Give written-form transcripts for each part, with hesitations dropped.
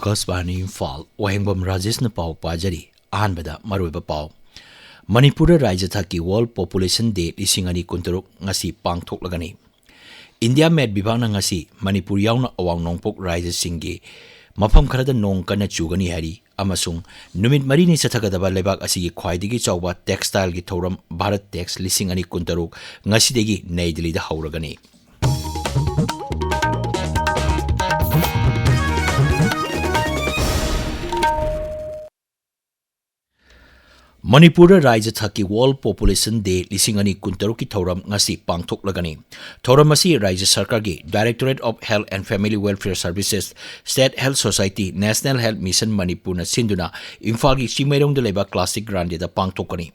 Akasbani Imphal Wahengbam Rajesh na pau pajari ahanbada maruiba pau Manipuri Raja Thaki World Population Day lisingani kunturuk ngasi pangthoklagani India Med Bibang na ngasi Manipur yauna awang nongpok Raja Singgi mafam kharada nong kana chugani hari amasung numit marini sathagadaba lebak asigi khwaidigi chawba textile gi thoram Bharat Tex lisingani kunturuk ngasi degi Naidili da hauragani Manipur Raja Thaki World Population Day lisingani kuntaruki thoram ngasi pangthoklagani thoram asi Raja Sarkar gi Directorate of Health and Family Welfare Services State Health Society National Health Mission Manipur na sinduna Imphal gi Chimairong de leba Classic Grande da pangthokani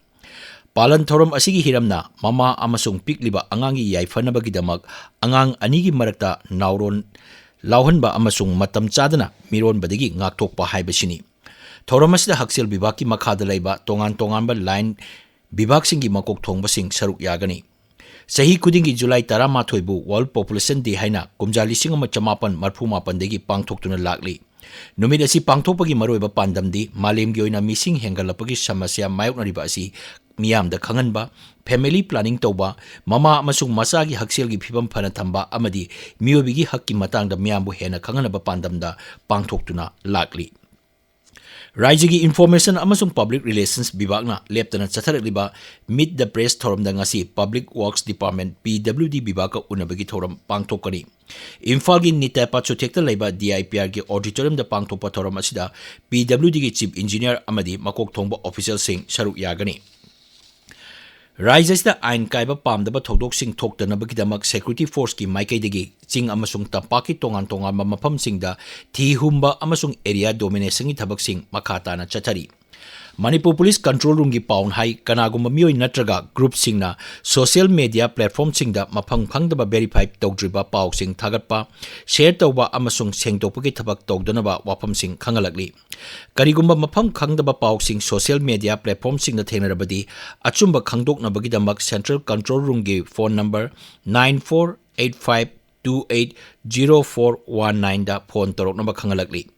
Palan thoram asigi hiramna mama amasung pikliba angangi yaifanabagi damak angang anigi marakta nauron lauhanba amasung matam chadana miron badigi ngakthokpa haibasini Thoramasida Haksel Bibaki Makadalaiba Tongan Tonganba Line Bibak Singi Makok Thongba Sing Saruk Yagani Sahi Kudingi July Tarama Thoibu World Population Day Haina Kumjali Singama Chamapan Marpuma Pandegi Pangthoktuna Lakli Numidasi Pangthopagi Maroiba Pandamdi Malim Gyoina Missing Hengalapagi Samasya Mayoknariba Asi Miyam da Khanganba Family Planning Toba Mama Amasung Masagi Haksel gi Phibam Phana Thamba Amadi Miyobigi Hakki Matangda Miyambu Hena Khanganaba Pandamda Pangthoktuna Lakli Raijigi Information amasung Public Relations Bibagna Leptana Chatharaliba Meet the Press Thoram Dangasi Public Works Department PWD Bibaka Unabagi Thoram Pangtokani Imphal gi Nitapa Chotekta Laiba DIPR gi Auditorium da Pangtopa Thoram Asida PWD gi Chief Engineer Amadi Makok Thongba Official Sing Saruk Yagani Raijasda Ain Kaiba Pamdaba Thodok Sing Thoktanabagi Security Force ki Maikaidagi Ching amasung Tampaki Tongan Tongan Mapam Singda Thi Humba amasung Area Domination Thabak Sing Makatana Chatari Manipur Police Control Room gi Paun Hai Kanaguma Mioi Natraga Group Singna Social Media Platform Singda Mapang Phangdaba Verify Togdriba Pau Sing Thagatpa Share Tawba amasung Sengtokpagi Thabak Togdanaba Wapam Sing Khangalakli Karigumba Mapam Khangdaba Pau Sing Social Media Platform Singna Thenarabadi Achumba Khangdoknabagi damak Central Control Room gi phone number 9485280419 da phone toroknaba khangalakli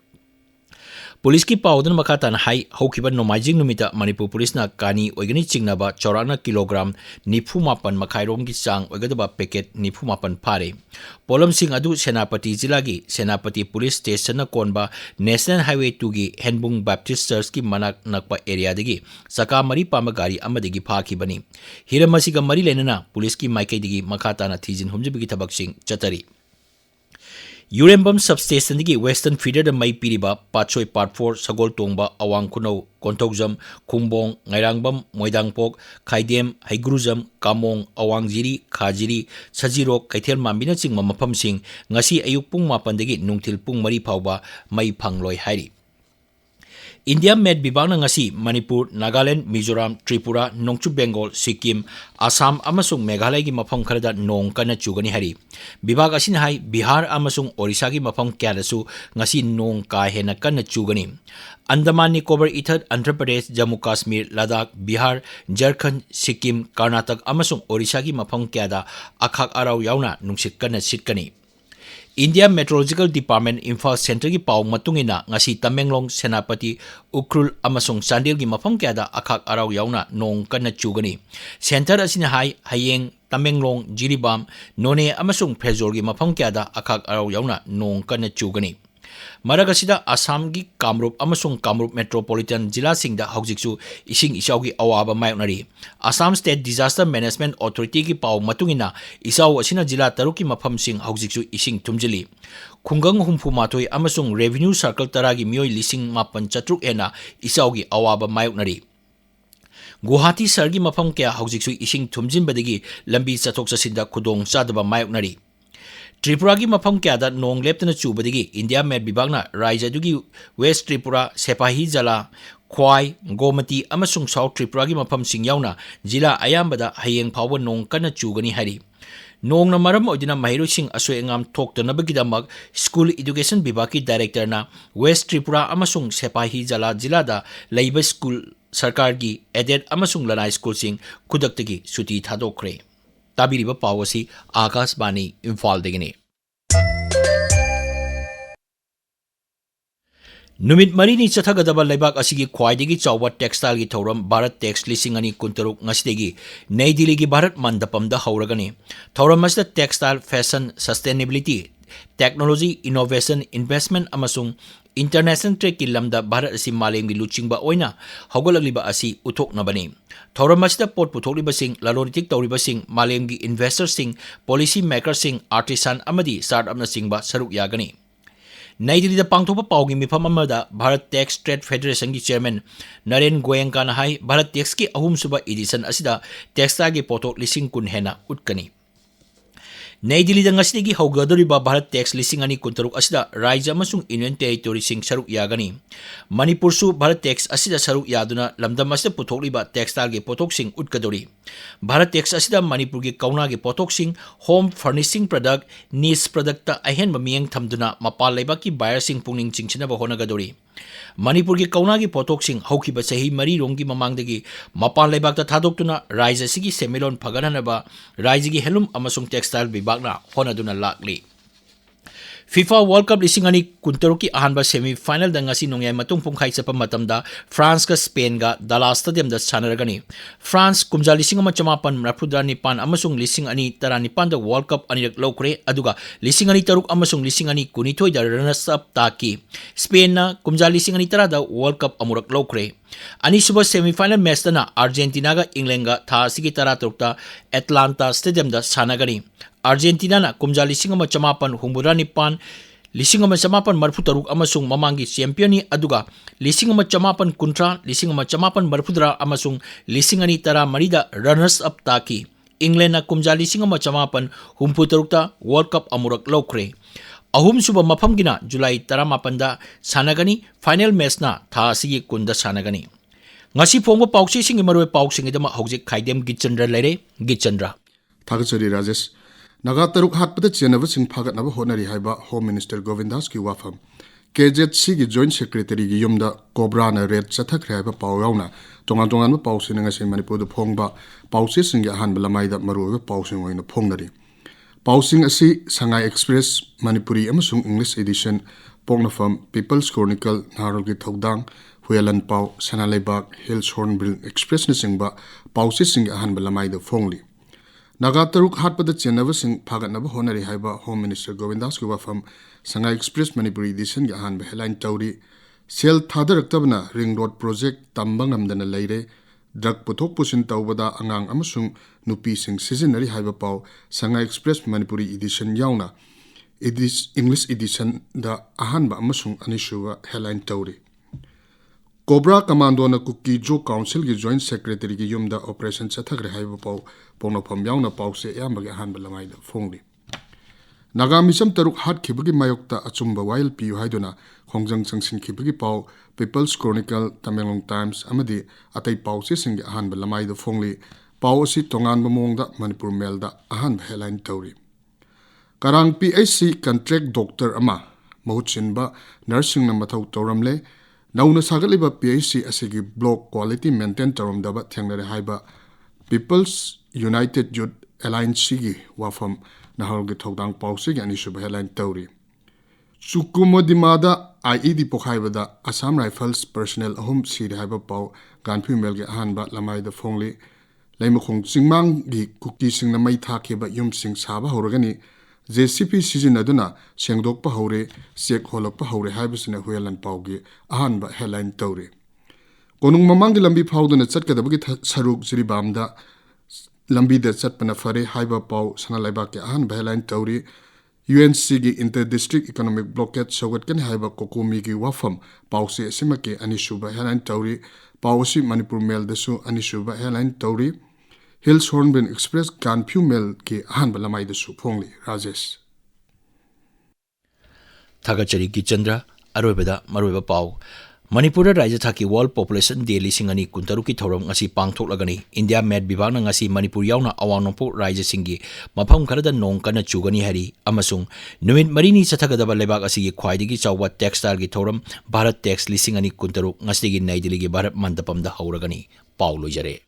Police ki pawdan makatan hai hokiba nomajing numita Manipur Police na kani oigani chingnaba chorana kilogram nifu mapan makhairom gi chang oigadaba packet nifu mapan phare polam sing adu Senapati jila gi Senapati Police Station na konba National Highway 2 gi Henbung Baptist Church ki manak nakpa area dagi saka mari pama gari amadigi phaki bani hiramasi ga mari lenana police ki maikai digi makata na thijin humjibigi thabak sing chatari Urembam Substation digi Western Feeder da Mai Piriba Pachoi Part 4 Sagol Tongba Awang Kuno Kontokjam Kumbong Ngairangbam Moidangpok Khaidem Haigruzam Kamong Awang Jiri Khajiri Sajiro Kaithel Mambina Chingma Mapam Sing ngasi ayuk pung 8 dagi nungtil pung 4 phawba mai phangloi hairi India Med Bibang na ngasi Manipur, Nagaland, Mizoram, Tripura, Nongchu Bengal, Sikkim, Assam amasung Meghalaya gi mafam kharada nong kana chugani hari. Bibag asin hai Bihar amasung Orissa gi mafam kyadasu ngasi nong ka hena kana chugani. Andaman Nicobar Ithad, Andhra Pradesh, Jammu Kashmir, Ladakh, Bihar, Jharkhand, Sikkim, Karnataka amasung Orissa gi mafam kyada akhak arau yauna nungsit kana sitkani. India Meteorological Department Imphal Center gi pau matungina ngasi Tamenglong Senapati Ukrul amasung Sandil gi mafam kyada akhak arau yauna nong kana chugani center asina hai hayeng Tamenglong Jiribam None amasung Phejor gi mafam kyada akhak arau yauna nong kana chugani Maragasida Assam gi Kamrup amasung Kamrup Metropolitan Jila Singda Haujiksu Ising Isau gi awaba mayonari Assam State Disaster Management Authority gi pau matungina Isau asina Jila taruki mafam sing Haujiksu Ising tumjili Khungang humpu matoi amasung Revenue Circle taragi mioi lising mapan chatruk ena Isau gi awaba mayonari Guwahati sargi mafam kya Haujiksu Ising tumjinbadagi lambi chathok chasinda khudong chadaba mayonari Tripura gi mafam kyada nong leptana chubadigi India Med Bibagna Raija dugi West Tripura Sepahi Jala Khwai Gomati amasung South Tripura gi mafam sing yauna jila ayambada hayeng phawba nong kana chugani hari nong na maram odina mahiru sing asoi ngam thoktanabagi damak School Education Bibaki Director na West Tripura amasung Sepahi Jala jilada leiba school sarkar gi aided amasung lanai school sing kudaktagi suti thadokre Tabiriba Pawasi Akasbani Imphal Degini नुमित मरीनी चथगदब लेबाक असिगी ख्वाइदगी चौबा textile की थौरम Bharat takes लिसिंग अनि कुंतरुक ngasiदगी नई दिल्ली की भारत मंडपम दा हौरगनी थौरम असदा textile fashion sustainability technology innovation investment अमसुंग इंटरनेशनल ट्रेड की लमदा भारत असि मालेम की लुचिंगबा ओइना हौगलगलिबा असि उथोकनबनी थौरम असदा पोट पुथोकलिबसिंग ललोरितिक तौरिबसिंग मालेम की इन्वेस्टर्सिंग पॉलिसी मेकर्सिंग आर्टिसान अमदी स्टार्टअपना सिंगबा सरुक यागनी नई दिल्ली पांथोप पाउगी मिफम भारत टैक्स ट्रेड फेडरेशन की चेयरमैन नरेन गोयंका भारत टैक्स की अहुमसुब एडिशन असिदा टेक्सटाइल की पोथोक लिसिंग कुन हेना उटकनी नई दिल्ली की हौगदोरिबा भारत टैक्स लिसिंग अनि कुंतरुक असिदा राज्य अमसुंग यूनियन टेरिटोरी सिंग सरुक यागनी मणिपुरसु भारत टैक्स असिदा सरुक यादुना लमदम असिदा पुथोकलिबा टेक्सटाइल की पोथोक सिंग उटकदोरी भारत टैक्स असिदा मणिपुर की कौना की पोथोक सिंग होम फर्निशिंग प्रोडक्ट नीस प्रोडक्ट अहेन मियंग थमदुना मपाल लेबा की बायर सिंग पुनिंग चिंगसिनबा होनगदोरी मणिपुर की कौना की पोथोक सिंग हौखिबा सही मरी रोंगी ममांगदगी मपाल लेबाक थादोक्तुना राज्य सिगी सेमिलोन फगननबा राज्य की हेलुम अमसुंग टेक्सटाइल विभागना होनदुना लाकली FIFA World Cup लिसिंग अनि कुंतरुक की अहानबा सेमीफाइनल दंगासी नोंयाय मतुंग पुंखाई चपा मतमदा फ्रांस का स्पेन का दलास स्टेडियम दा सानरगनी फ्रांस कुमजा लिसिंग अमा चमापन मरफुदा निपान अमसुंग लिसिंग अनि तरा निपान दा वर्ल्ड कप अनिरक लौखरे अदुगा लिसिंग अनि तरुक अमसुंग लिसिंग अनि कुनिथोय दा रनर्स अप ताकी स्पेन ना कुमजा लिसिंग अनि तरा दा वर्ल्ड कप अमुरक लौखरे अनिसुबा सेमीफाइनल मैच तना अर्जेंटीना का इंग्लैंड का था सिगी तरा तरुकता एटलांटा स्टेडियम दा सानगनी अर्जेंटीना ना कुमजा लिसिंग अमा चमापन हुमुरा निपान लिसिंग अमा चमापन मरफु तरुक अमसुंग ममांगी चैंपियन अदुगा लिसिंग अमा चमापन कुंट्रा लिसिंग अमा चमापन मरफुदरा अमसुंग लिसिंग अनि तरा मरीदा रनर्स अप ताकी इंग्लैंड ना कुमजा लिसिंग अमा चमापन हुमफु तरुकता वर्ल्ड कप अमुरक लौखरे अहुम सुबह मफम गिना जुलाई 18 सानगनी फाइनल मैच ना था सिगी कुंदा सानगनी ngasi phongba pauchi singi maroi pausingi dama hojik khaidem Geetchandra lere Geetchandra thagachari Rajesh naga taruk hatpada chenaba sing phagatnaba honari haiba home minister Govindas ki wafam KZC ki joint secretary gi yumda cobra na red chathak haiba pawyauna tongan ba pausin ngasi manipur du phongba pausi singi han balamai da maroi pausing oina phongnari pausing asi Sangai Express Manipuri amasung English edition pongnafam People's Chronicle narol gi thogdang Huyalan Pau Sanalebak Hills Hornbill Express ni singba pausi sing ahan balamai da phongli naga taruk hatpada chenaba sing phagatnaba honari haiba home minister Govindas ki wafam Sangai Express Manipuri edition gi ahan ba headline tawri sel thadaraktabna ring road project tambangamdana leire drug puthok pusin tawbada angang amasung nupi sing seasonary haiba pau Sangai Express Manipuri edition yauna English edition da ahan ba amasung anishuwa headline tawri Cobra Commando na Kuki Jo Council ki Joint Secretary ki yumda Operation Chathagre haiba pau pono phamyaung na pau se yambagi han balamai da phongli Naga misam taruk hat khibagi mayokta achumba while pi haiduna khongjang changsin khibagi pau People's Chronicle Tamelong Times amadi atai pau se sing han balamai da phongli pau si tongan bamong da Manipur Mail da ahan headline tawri Karang PHC contract doctor ama mahutsinba nursing na mathau toramle Nauna sagaliba PHC asigi block quality maintain tarum daba thengnare haiba People's United Youth Alliance gi wafam nahal gi thogdang pausi gi anishuba headline tawri Sukumodimada IED pokhaibada Assam Rifles personnel ahum siri haiba pau ganphu mel gi ahanba lamai da phongli laimakhong chingmang gi kuki singna mai thakhiba yum sing saba horagani JCP season aduna sengdokpa hore check holokpa hore haibusina huyalan paugi ahanba headline tawri konung mamangi lambi phauduna chatkadabagi saruk siribamda lambi da chatpana fare haiba pau sanalaiba ke ahanba headline tawri UNC gi inter district economic blockade sogat kan haiba kokomi gi wafam pause simake anishuba headline tawri pausi Manipur Mail dasu anishuba headline tawri Hills Hornbill Express Ganphu Mail ke ahan balamai da su phongli Rajesh Thagachari Geetchandra aroibada maroiba pau Manipur Raja Thaki World Population Day lising ani kuntaru ki thorom ngasi pangthoklagani India Med Bibag na ngasi Manipur yauna awangnopo Raja singi mafam kharada nong kana chugani hari amasung numit marini chathagadaba lebak asigi khwaidigi chawwa textile gi thorom Bharat Tax lising ani kuntaru ngasi gi Nai Delhi gi Bharat Mandapam da hauragani pau lojare